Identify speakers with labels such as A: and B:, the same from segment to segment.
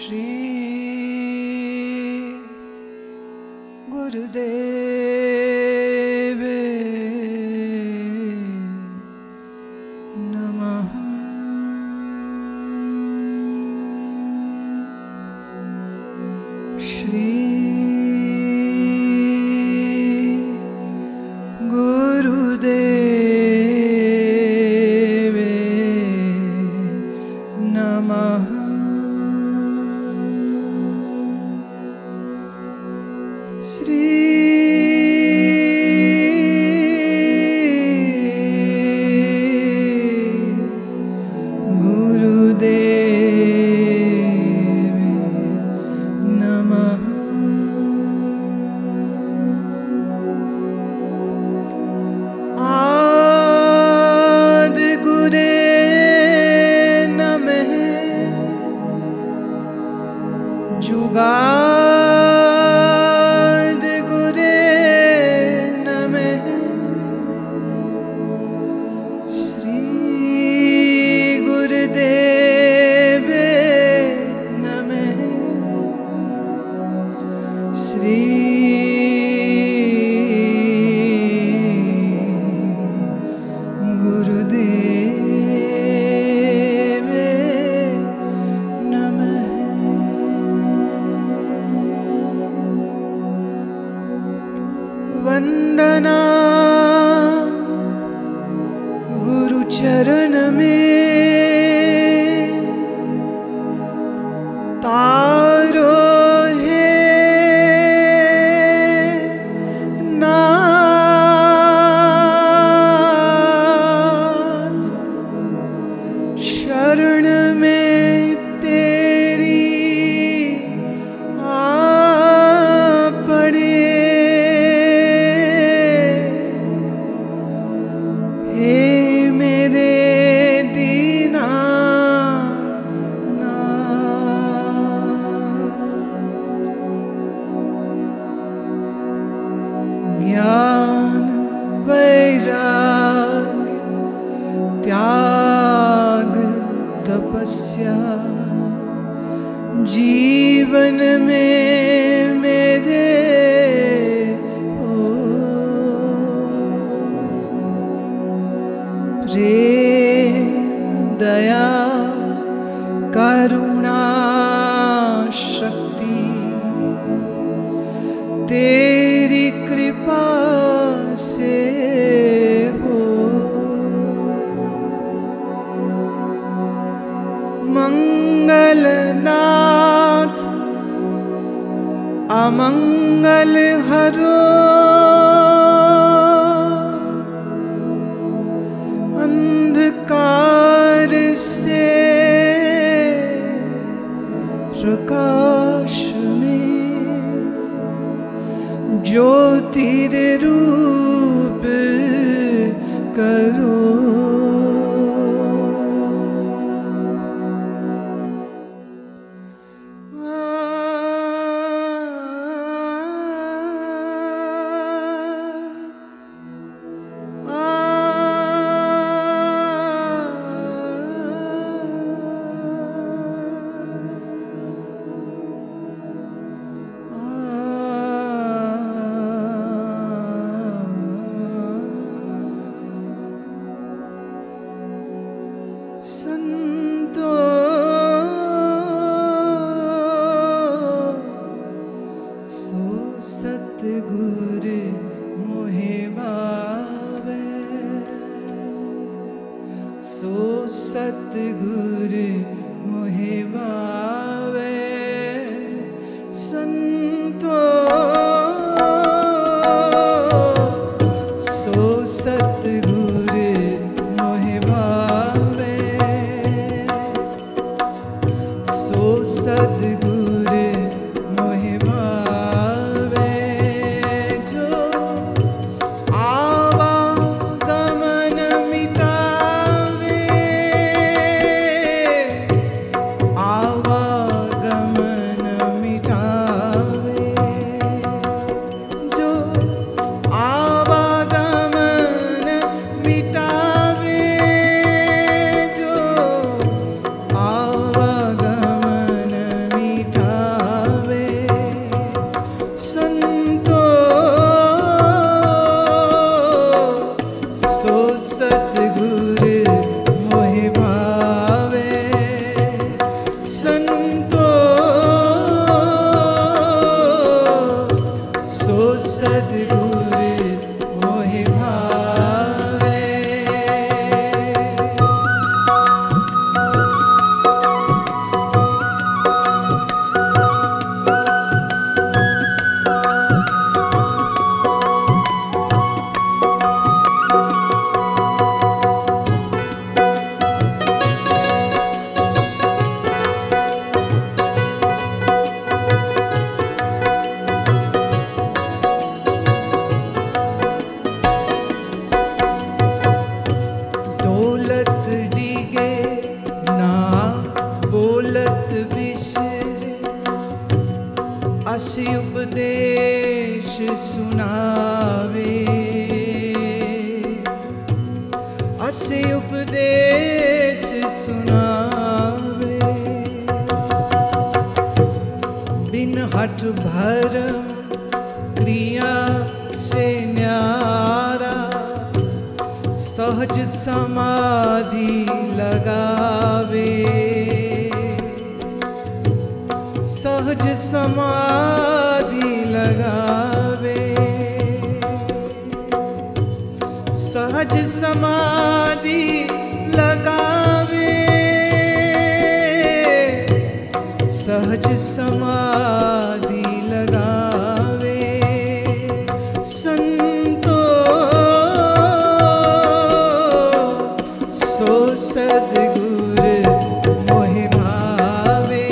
A: श्री गुरुदेव नमः। श्री गुरुदेव नमः। श्री गुरुदेव नमः। आदि गुरे नमः जुगा श्री गुरुदेव नमः। वंदना गुरुचरण में तारो शरण में तेरी आ पड़े। हे मेरे दीनानाथ ज्ञान वैराग्य त्याग तपस्या जीवन में मेरे हो। प्रेम दया करुणा शक्ति तेरी कृपा से हो। मंगलनाथ अमंगल हरो अंधकार से प्रकाश में ज्योतिरूप करो। संतो सो सतगुर मोहे भावे। सो सतगुर मोहे भावे। संतो सो सतगुर मोहे भावे। सो सतगुर मोहे भावे। जो आवागमन मिटावे। आवागमन से उपदेश सुनावे, बिन हठ भरम क्रिया से न्यारा, सहज समाधि लगावे, सहज समाधि लगावे, सहज समाधि लगावे, सहज समाधि लगावे। संतो सो सद्गुर मोहि भावे,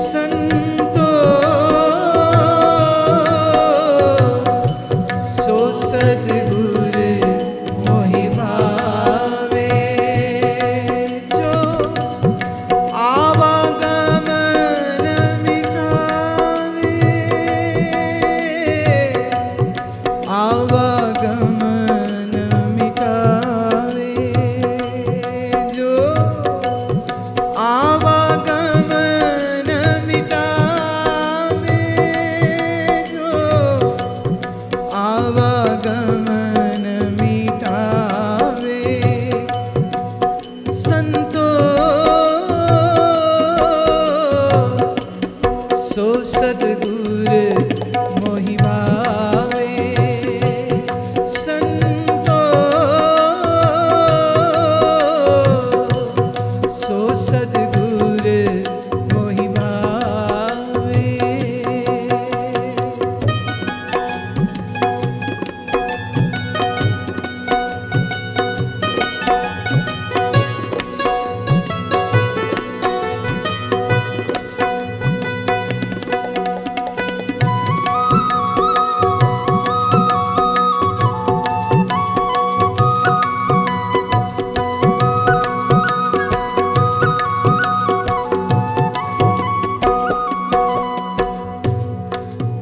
A: संतो सो सद्गुर मोहि भावे। जो आवागमन मिटावे, आवागमन मिटावे, जो आवागमन मिटावे, जो आवागमन मिटावे। संतो सो सद्गुर मोहि भावे, संतो सो सद्गुर मोहि भावे।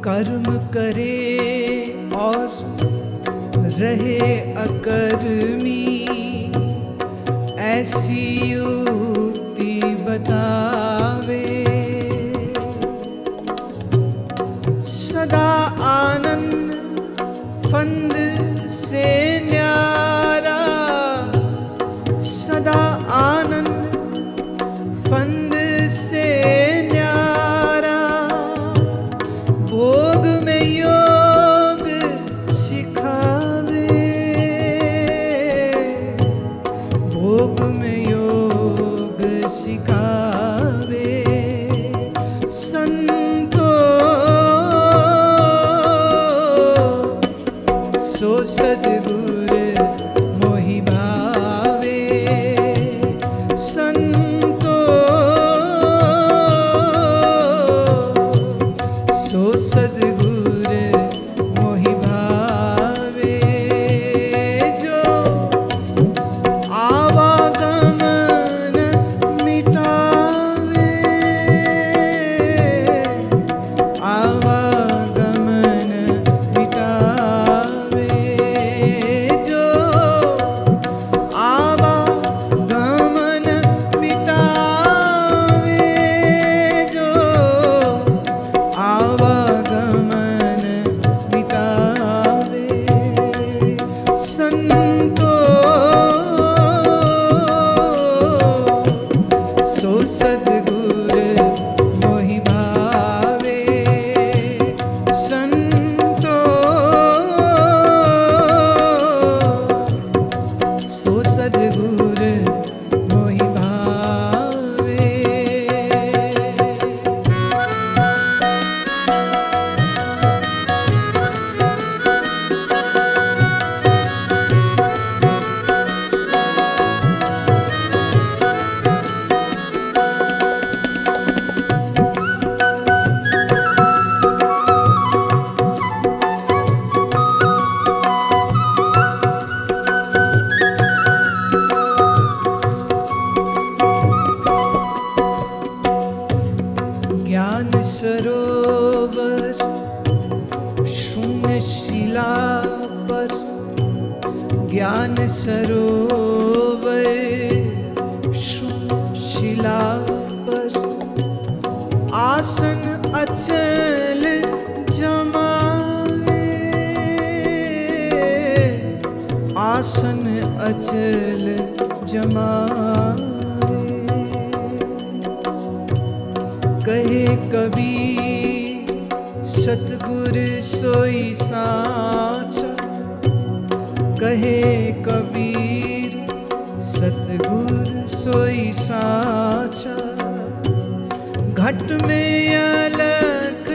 A: कर्म करे और रहे अकर्मी, ऐसी युक्ति बतावे। सदा आनंद फंद से न्यारा, सदा आनंद फंद से न्यारा, भोग में योग सिखावे, भोग में योग सिखावे। संतो सो सद्गुर मोहि भावे, संतो सो सद्गुर मोहि भावे। जो आवागमन मिटावे, आवागमन मिटावे, जो आवागमन मिटावे, जो आवागमन मिटावे। संतो सो सद्गुर मोहि भावे, संतो सो सद्गुर मोहि भावे। ज्ञान सरोवर शून्य शिला पर, ज्ञान सरोवर शिला पर आसन अचल जमावे, आसन अचल जमावे। कहे कबीर सतगुर सोई साचा, कहे कबीर सतगुर सोई साचा। घट में अलख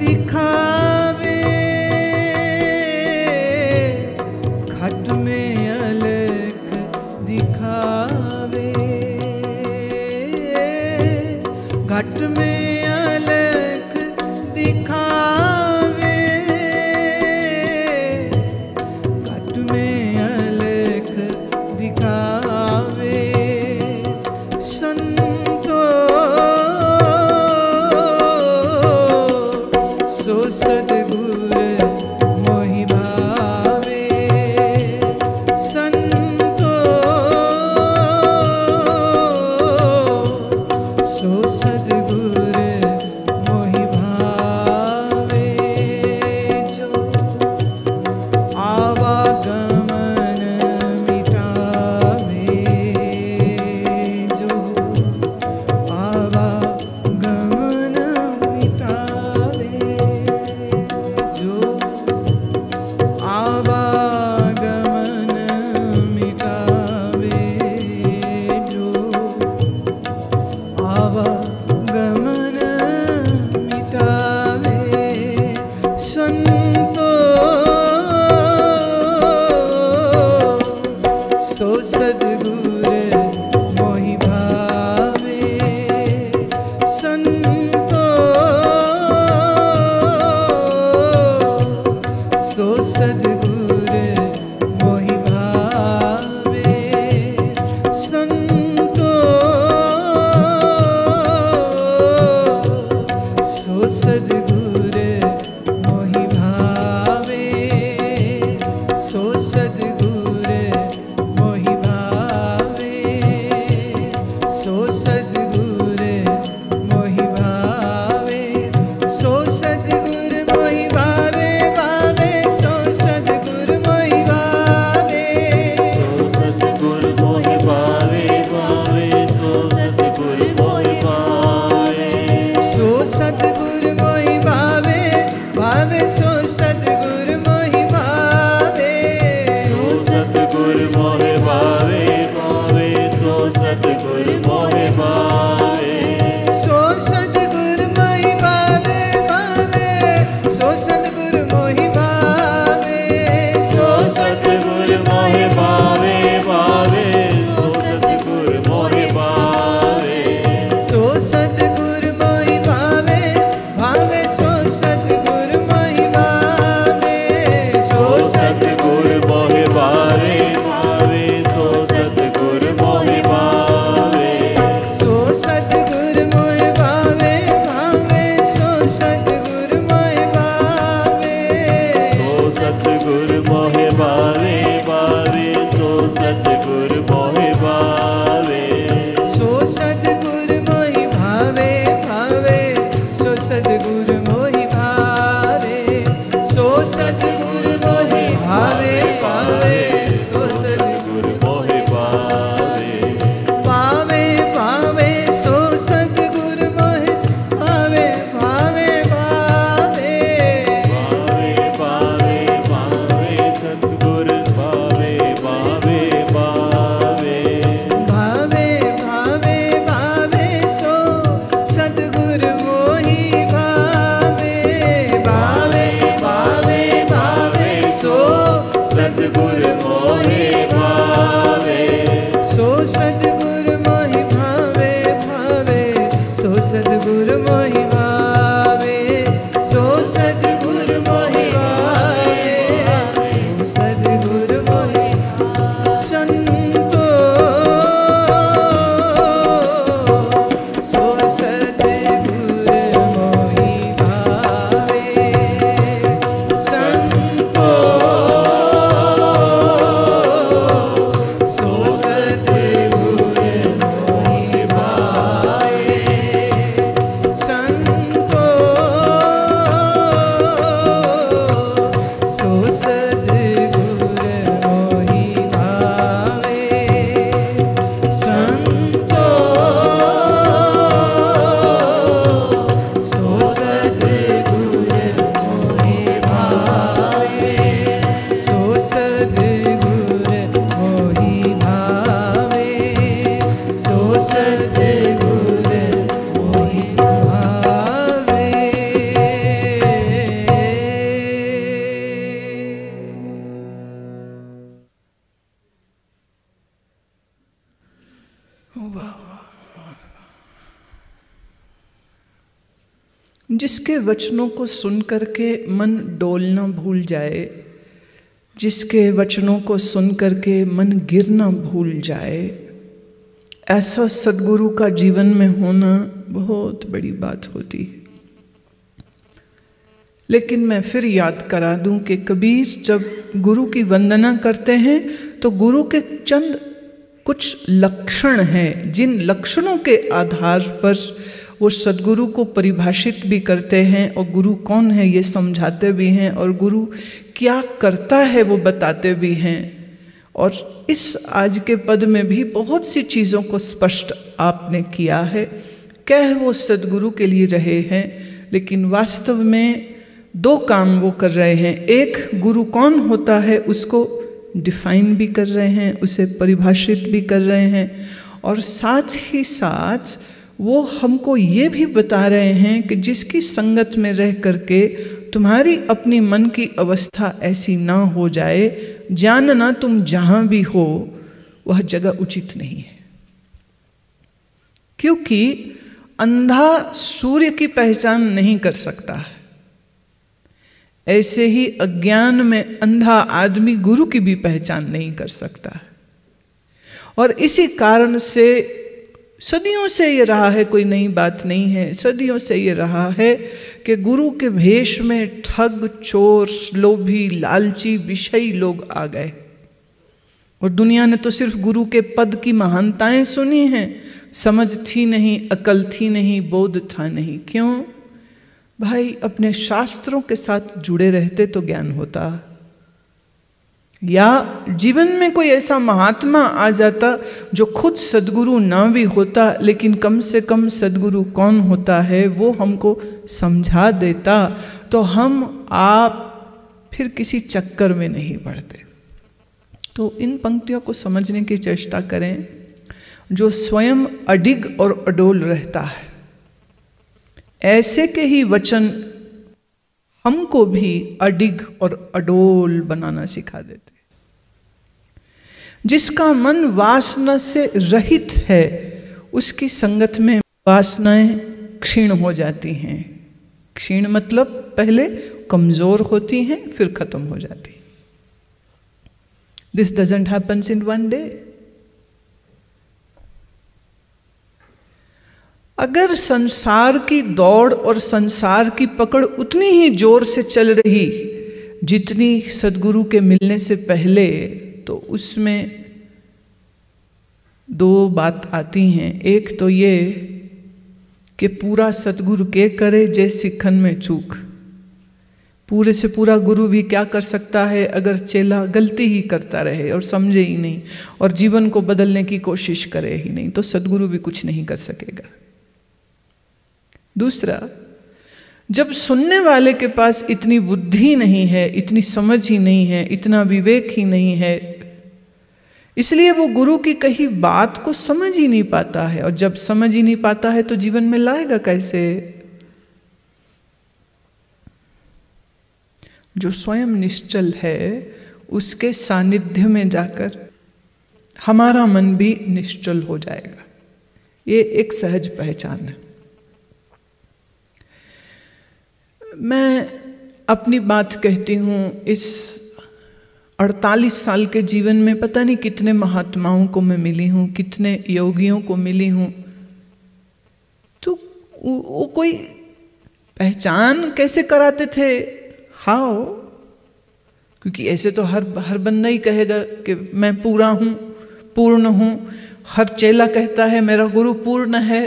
A: दिखावे, घट में अलख दिखावे, घट में अलख दिखावे, घट में अलख दिखावे। संतो सो सद्गुर मोहि भावे, संतो सो सद्गुर मोहि भावे। जो आवागमन मिटावे, जो आवागमन मिटावे, जो आवागमन मिटावे, जो आवागमन मिटावे। संतो सो सद्गुर मोहि भावे, संतो सो सद्गुर मोहि भावे, संतो सो सद्गुर मोहि भावे, सो सद्गुर मोहि भावे, सो सद्गुर मोहि भावे, सो सद्गुर मोहि भावे, भावे सो सद्गुर मोहि भावे,
B: सो सतगुर मोहि भावे, भावे सो सतगुर मोहि भावे,
A: सो सद्गुर मोहि भावे, भावे सो सद्गुर मोहि भावे,
B: सो सतगुर मोहि भावे, भावे सो सतगुर मोहि भावे,
A: सो सद्गुर मोहि भावे, भावे सो सद्गुर मोहि भावे,
B: सो सतगुर मोहि भावे, भावे सो सतगुर मोहि भावे,
A: सो सद्गुर मोहि भावे, भावे सो सद्गुर मोहि भावे,
B: सो सतगुर मोहि भावे, भावे सो सतगुर मोहि भावे,
A: सो सद्गुर मोहि भावे, भावे सो सद्गुर मोहि भावे,
B: सो सतगुर मोहि भावे, भावे सो सतगुर मोहि भावे,
A: सो सद्गुर मोहि भावे, भावे सो सद्गुर मोहि भावे, सो सद्गुर मोहि भावे, भावे सो सद्गुर
B: मोहि भावे,
A: भावे, भावे सो सद्गुर मोहि भावे, भावे भावे,
B: भावे भावे भावे सतगुर भावे, भावे भावे,
A: भावे भावे जिसके वचनों को सुन करके मन डोलना भूल जाए, जिसके वचनों को सुन करके मन गिरना भूल जाए, ऐसा सद्गुरु का जीवन में होना बहुत बड़ी बात होती है। लेकिन मैं फिर याद करा दूं कि कबीर जब गुरु की वंदना करते हैं तो गुरु के चंद कुछ लक्षण हैं, जिन लक्षणों के आधार पर वो सद्गुरु को परिभाषित भी करते हैं और गुरु कौन है ये समझाते भी हैं और गुरु क्या करता है वो बताते भी हैं। और इस आज के पद में भी बहुत सी चीज़ों को स्पष्ट आपने किया है। कह वो सद्गुरु के लिए रहे हैं, लेकिन वास्तव में दो काम वो कर रहे हैं। एक, गुरु कौन होता है उसको डिफाइन भी कर रहे हैं, उसे परिभाषित भी कर रहे हैं, और साथ ही साथ वो हमको ये भी बता रहे हैं कि जिसकी संगत में रह करके तुम्हारी अपनी मन की अवस्था ऐसी ना हो जाए, जानना तुम जहाँ भी हो वह जगह उचित नहीं है। क्योंकि अंधा सूर्य की पहचान नहीं कर सकता है, ऐसे ही अज्ञान में अंधा आदमी गुरु की भी पहचान नहीं कर सकता है। और इसी कारण से सदियों से ये रहा है, कोई नई बात नहीं है, सदियों से ये रहा है कि गुरु के भेष में ठग, चोर, लोभी, लालची, विषयी लोग आ गए और दुनिया ने तो सिर्फ गुरु के पद की महानताएं सुनी हैं, समझ थी नहीं, अकल थी नहीं, बोध था नहीं। क्यों भाई? अपने शास्त्रों के साथ जुड़े रहते तो ज्ञान होता, या जीवन में कोई ऐसा महात्मा आ जाता जो खुद सद्गुरु ना भी होता, लेकिन कम से कम सद्गुरु कौन होता है वो हमको समझा देता, तो हम आप फिर किसी चक्कर में नहीं पड़ते। तो इन पंक्तियों को समझने की चेष्टा करें। जो स्वयं अडिग और अडोल रहता है, ऐसे के ही वचन हमको भी अडिग और अडोल बनाना सिखा देते। जिसका मन वासना से रहित है, उसकी संगत में वासनाएं क्षीण हो जाती हैं। क्षीण मतलब पहले कमजोर होती हैं, फिर खत्म हो जाती। This doesn't happens in one day. अगर संसार की दौड़ और संसार की पकड़ उतनी ही जोर से चल रही जितनी सद्गुरु के मिलने से पहले, तो उसमें दो बात आती हैं। एक तो ये कि पूरा सद्गुरु के करे जे सिखन में चूक। पूरे से पूरा गुरु भी क्या कर सकता है अगर चेला गलती ही करता रहे और समझे ही नहीं और जीवन को बदलने की कोशिश करे ही नहीं, तो सद्गुरु भी कुछ नहीं कर सकेगा। दूसरा, जब सुनने वाले के पास इतनी बुद्धि नहीं है, इतनी समझ ही नहीं है, इतना विवेक ही नहीं है, इसलिए वो गुरु की कही बात को समझ ही नहीं पाता है। और जब समझ ही नहीं पाता है तो जीवन में लाएगा कैसे? जो स्वयं निश्चल है उसके सानिध्य में जाकर हमारा मन भी निश्चल हो जाएगा। ये एक सहज पहचान है। मैं अपनी बात कहती हूँ, इस 48 साल के जीवन में पता नहीं कितने महात्माओं को मैं मिली हूँ, कितने योगियों को मिली हूँ, तो वो कोई पहचान कैसे कराते थे? हाउ? क्योंकि ऐसे तो हर बंदा ही कहेगा कि मैं पूरा हूँ, पूर्ण हूँ। हर चेला कहता है मेरा गुरु पूर्ण है।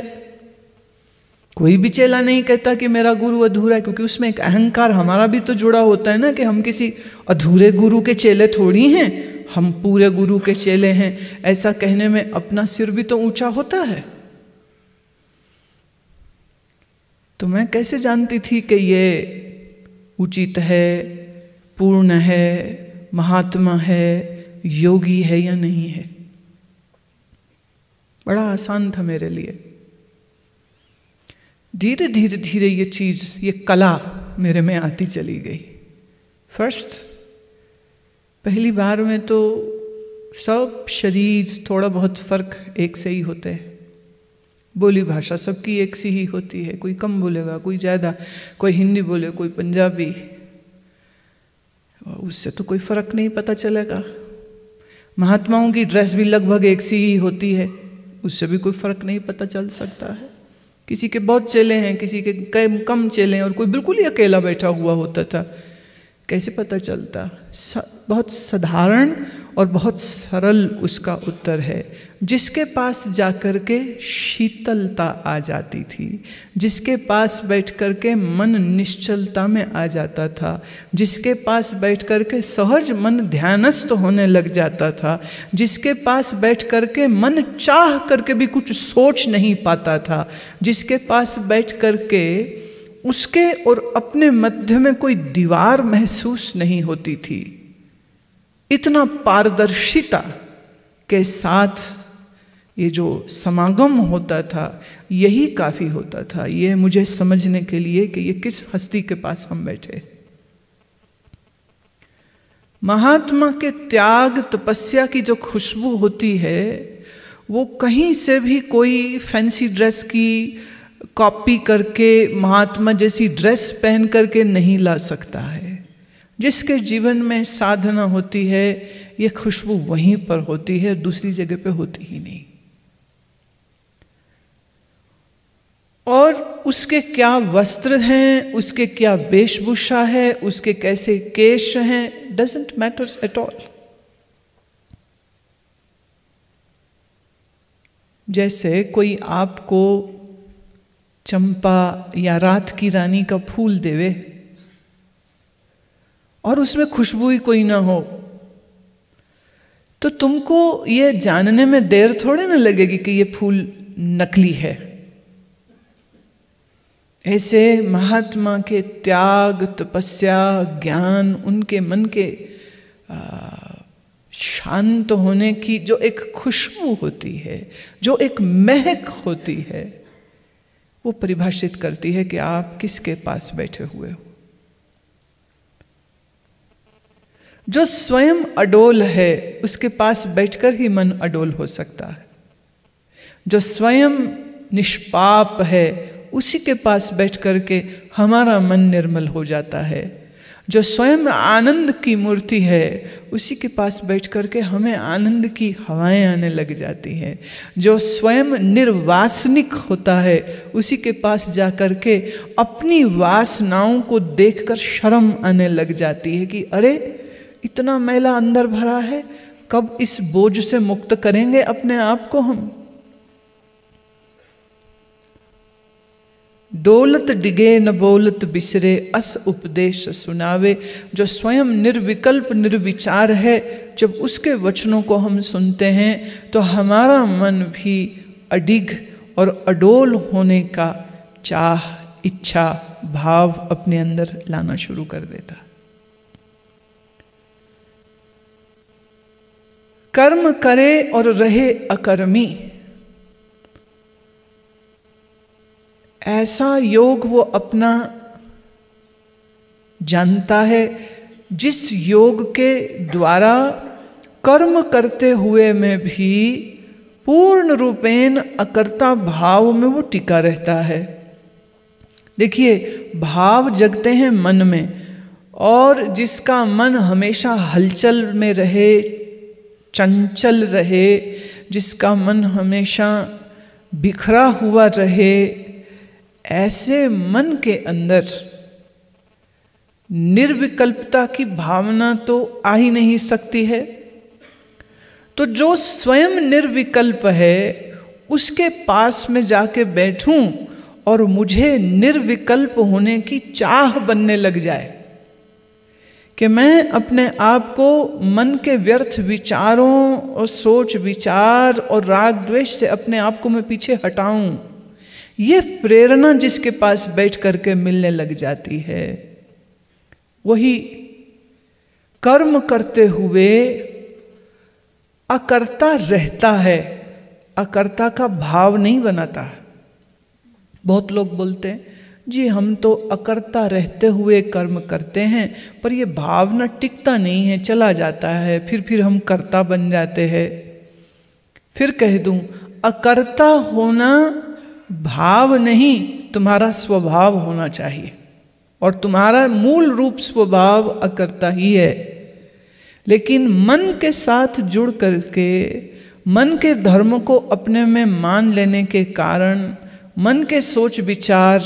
A: कोई भी चेला नहीं कहता कि मेरा गुरु अधूरा है, क्योंकि उसमें एक अहंकार हमारा भी तो जुड़ा होता है ना, कि हम किसी अधूरे गुरु के चेले थोड़ी हैं, हम पूरे गुरु के चेले हैं। ऐसा कहने में अपना सिर भी तो ऊंचा होता है। तो मैं कैसे जानती थी कि ये उचित है, पूर्ण है, महात्मा है, योगी है या नहीं है? बड़ा आसान था मेरे लिए। धीरे धीरे धीरे ये चीज़, ये कला मेरे में आती चली गई। फर्स्ट, पहली बार में तो सब शरीर थोड़ा बहुत फर्क एक से ही होते हैं, बोली भाषा सबकी एक सी ही होती है, कोई कम बोलेगा, कोई ज़्यादा, कोई हिंदी बोले, कोई पंजाबी, उससे तो कोई फर्क नहीं पता चलेगा। महात्माओं की ड्रेस भी लगभग एक सी ही होती है, उससे भी कोई फर्क नहीं पता चल सकता है। किसी के बहुत चेले हैं, किसी के कम चेले हैं, और कोई बिल्कुल ही अकेला बैठा हुआ होता था, कैसे पता चलता? बहुत साधारण और बहुत सरल उसका उत्तर है। जिसके पास जाकर के शीतलता आ जाती थी, जिसके पास बैठ कर के मन निश्चलता में आ जाता था, जिसके पास बैठ कर के सहज मन ध्यानस्थ होने लग जाता था, जिसके पास बैठ कर के मन चाह करके भी कुछ सोच नहीं पाता था, जिसके पास बैठ कर के उसके और अपने मध्य में कोई दीवार महसूस नहीं होती थी, इतना पारदर्शिता के साथ ये जो समागम होता था, यही काफ़ी होता था ये मुझे समझने के लिए कि ये किस हस्ती के पास हम बैठे। महात्मा के त्याग तपस्या की जो खुशबू होती है, वो कहीं से भी कोई फैंसी ड्रेस की कॉपी करके महात्मा जैसी ड्रेस पहन करके नहीं ला सकता है। जिसके जीवन में साधना होती है, ये खुशबू वहीं पर होती है, दूसरी जगह पे होती ही नहीं। और उसके क्या वस्त्र हैं, उसके क्या वेशभूषा है, उसके कैसे केश हैं, डजंट मैटर्स एट ऑल। जैसे कोई आपको चंपा या रात की रानी का फूल देवे और उसमें खुशबू ही कोई ना हो, तो तुमको ये जानने में देर थोड़े ना लगेगी कि ये फूल नकली है। ऐसे महात्मा के त्याग तपस्या ज्ञान, उनके मन के शांत होने की जो एक खुशबू होती है, जो एक महक होती है, वो परिभाषित करती है कि आप किसके पास बैठे हुए हो। जो स्वयं अडोल है, उसके पास बैठकर ही मन अडोल हो सकता है। जो स्वयं निष्पाप है, उसी के पास बैठ करके हमारा मन निर्मल हो जाता है। जो स्वयं आनंद की मूर्ति है, उसी के पास बैठ करके हमें आनंद की हवाएं आने लग जाती हैं। जो स्वयं निर्वासनिक होता है, उसी के पास जा करके अपनी वासनाओं को देखकर शर्म आने लग जाती है कि अरे इतना मैला अंदर भरा है, कब इस बोझ से मुक्त करेंगे अपने आप को हम। डोलत डिगे न बोलत बिसरे, अस उपदेश सुनावे। जो स्वयं निर्विकल्प निर्विचार है, जब उसके वचनों को हम सुनते हैं तो हमारा मन भी अडिग और अडोल होने का चाह, इच्छा, भाव अपने अंदर लाना शुरू कर देता। कर्म करे और रहे अकर्मी, ऐसा योग वो अपना जानता है जिस योग के द्वारा कर्म करते हुए में भी पूर्ण रूपेण अकर्ता भाव में वो टिका रहता है। देखिए, भाव जगते हैं मन में, और जिसका मन हमेशा हलचल में रहे, चंचल रहे, जिसका मन हमेशा बिखरा हुआ रहे, ऐसे मन के अंदर निर्विकल्पता की भावना तो आ ही नहीं सकती है। तो जो स्वयं निर्विकल्प है, उसके पास में जाके बैठूं और मुझे निर्विकल्प होने की चाह बनने लग जाए कि मैं अपने आप को मन के व्यर्थ विचारों और सोच विचार और राग द्वेष से अपने आप को मैं पीछे हटाऊं, ये प्रेरणा जिसके पास बैठ करके मिलने लग जाती है, वही कर्म करते हुए अकर्ता रहता है, अकर्ता का भाव नहीं बनाता। बहुत लोग बोलते हैं जी हम तो अकर्ता रहते हुए कर्म करते हैं, पर ये भावना टिकता नहीं है, चला जाता है, फिर हम कर्ता बन जाते हैं। फिर कह दूं, अकर्ता होना भाव नहीं, तुम्हारा स्वभाव होना चाहिए, और तुम्हारा मूल रूप स्वभाव अकर्ता ही है। लेकिन मन के साथ जुड़ करके, मन के धर्म को अपने में मान लेने के कारण, मन के सोच विचार,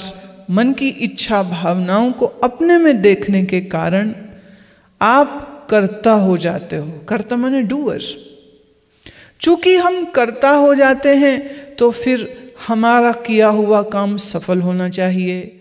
A: मन की इच्छा भावनाओं को अपने में देखने के कारण आप कर्ता हो जाते हो। कर्ता माने डूअर। चूंकि हम कर्ता हो जाते हैं तो फिर हमारा किया हुआ काम सफल होना चाहिए।